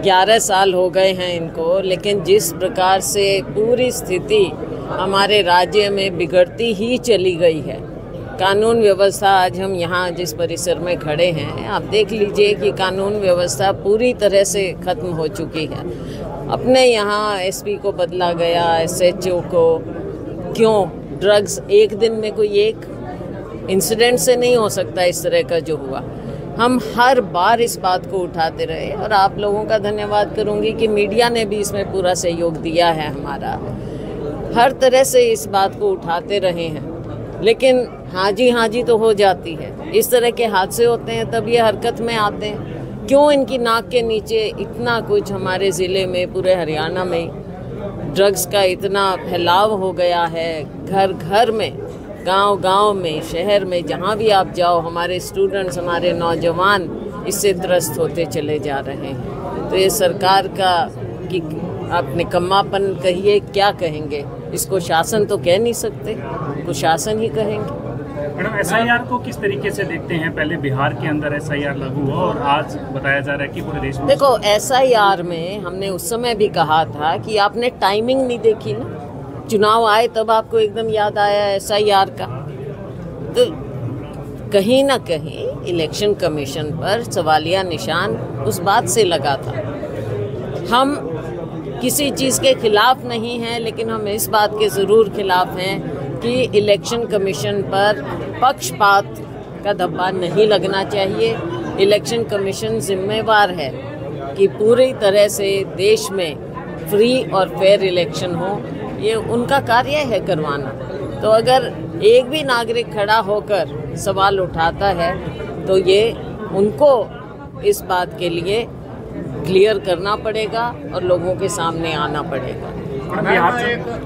11 साल हो गए हैं इनको, लेकिन जिस प्रकार से पूरी स्थिति हमारे राज्य में बिगड़ती ही चली गई है, कानून व्यवस्था, आज हम यहाँ जिस परिसर में खड़े हैं आप देख लीजिए कि कानून व्यवस्था पूरी तरह से खत्म हो चुकी है। अपने यहाँ एसपी को बदला गया, एसएचओ को, क्यों? ड्रग्स एक दिन में कोई एक इंसिडेंट से नहीं हो सकता इस तरह का जो हुआ। हम हर बार इस बात को उठाते रहे और आप लोगों का धन्यवाद करूंगी कि मीडिया ने भी इसमें पूरा सहयोग दिया है हमारा। हर तरह से इस बात को उठाते रहे हैं, लेकिन हाँ जी तो हो जाती है। इस तरह के हादसे होते हैं तब ये हरकत में आते हैं। क्यों इनकी नाक के नीचे इतना कुछ हमारे ज़िले में, पूरे हरियाणा में ड्रग्स का इतना फैलाव हो गया है। घर घर में, गांव में, शहर में, जहां भी आप जाओ हमारे स्टूडेंट्स, हमारे नौजवान इससे त्रस्त होते चले जा रहे हैं। तो ये सरकार का कि आप निकम्मापन कहिए, क्या कहेंगे इसको? शासन तो कह नहीं सकते, कुशासन ही कहेंगे। मैडम, एसआईआर को किस तरीके से देखते हैं? पहले बिहार के अंदर एसआईआर लागू हुआ और आज बताया जा रहा है कि पूरे देश में। देखो, एसआईआर में हमने उस समय भी कहा था कि आपने टाइमिंग नहीं देखी ना। चुनाव आए तब आपको एकदम याद आया एसआईआर का। तो कहीं ना कहीं इलेक्शन कमीशन पर सवालिया निशान उस बात से लगा था। हम किसी चीज़ के खिलाफ नहीं हैं, लेकिन हम इस बात के ज़रूर खिलाफ हैं कि इलेक्शन कमीशन पर पक्षपात का धब्बा नहीं लगना चाहिए। इलेक्शन कमीशन जिम्मेवार है कि पूरी तरह से देश में फ्री और फेयर इलेक्शन हो, ये उनका कार्य है करवाना। तो अगर एक भी नागरिक खड़ा होकर सवाल उठाता है तो ये उनको इस बात के लिए क्लियर करना पड़ेगा और लोगों के सामने आना पड़ेगा।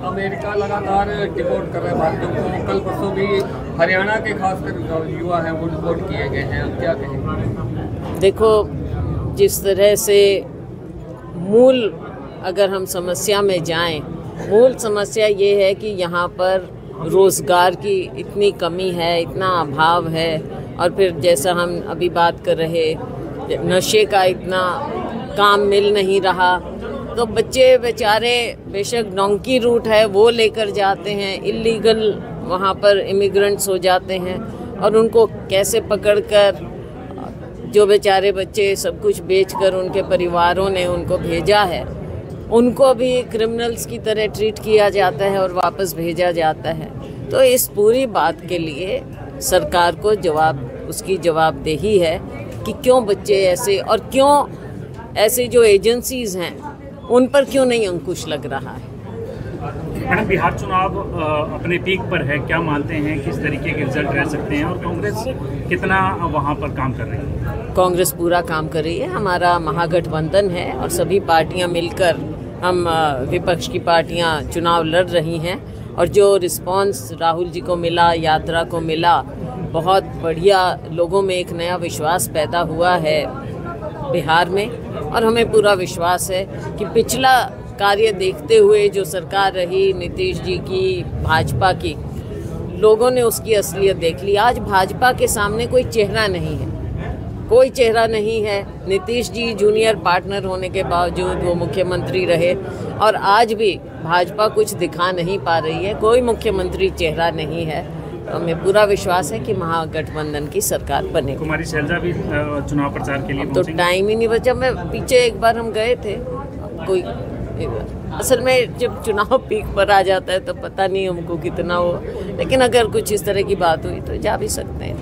अमेरिका लगातार डिपोर्ट कर रहे हैं भारतीयों को। कल परसों भी हरियाणा के खासकर जो युवा हैं वो डिपोर्ट किए गए हैं, क्या कहेंगे? देखो, जिस तरह से मूल अगर हम समस्या में जाएं, मूल समस्या ये है कि यहाँ पर रोज़गार की इतनी कमी है, इतना अभाव है, और फिर जैसा हम अभी बात कर रहे, नशे का इतना काम मिल नहीं रहा। तो बच्चे बेचारे बेशक डोंकी रूट है वो लेकर जाते हैं, इलीगल वहाँ पर इमिग्रेंट्स हो जाते हैं, और उनको कैसे पकड़कर, जो बेचारे बच्चे सब कुछ बेचकर उनके परिवारों ने उनको भेजा है, उनको भी क्रिमिनल्स की तरह ट्रीट किया जाता है और वापस भेजा जाता है। तो इस पूरी बात के लिए सरकार को उसकी जवाबदेही है कि क्यों बच्चे ऐसे, और क्यों ऐसे जो एजेंसीज हैं उन पर क्यों नहीं अंकुश लग रहा है। मैडम, बिहार चुनाव अपने पीक पर है, क्या मानते हैं किस तरीके के रिजल्ट रह सकते हैं और कांग्रेस कितना वहां पर काम कर रही है? कांग्रेस पूरा काम कर रही है। हमारा महागठबंधन है और सभी पार्टियां मिलकर, हम विपक्ष की पार्टियां चुनाव लड़ रही हैं, और जो रिस्पांस राहुल जी को मिला, यात्रा को मिला, बहुत बढ़िया, लोगों में एक नया विश्वास पैदा हुआ है बिहार में। और हमें पूरा विश्वास है कि पिछला कार्य देखते हुए जो सरकार रही नीतीश जी की, भाजपा की, लोगों ने उसकी असलियत देख ली। आज भाजपा के सामने कोई चेहरा नहीं है, कोई चेहरा नहीं है। नीतीश जी जूनियर पार्टनर होने के बावजूद वो मुख्यमंत्री रहे, और आज भी भाजपा कुछ दिखा नहीं पा रही है, कोई मुख्यमंत्री चेहरा नहीं है। तो हमें पूरा विश्वास है कि महागठबंधन की सरकार बनेगी। कुमारी शैलजा भी चुनाव प्रचार के लिए तो टाइम ही नहीं बचा। मैं पीछे एक बार हम गए थे, कोई असल में जब चुनाव पीक पर आ जाता है तो पता नहीं हमको कितना हो, लेकिन अगर कुछ इस तरह की बात हुई तो जा भी सकते हैं।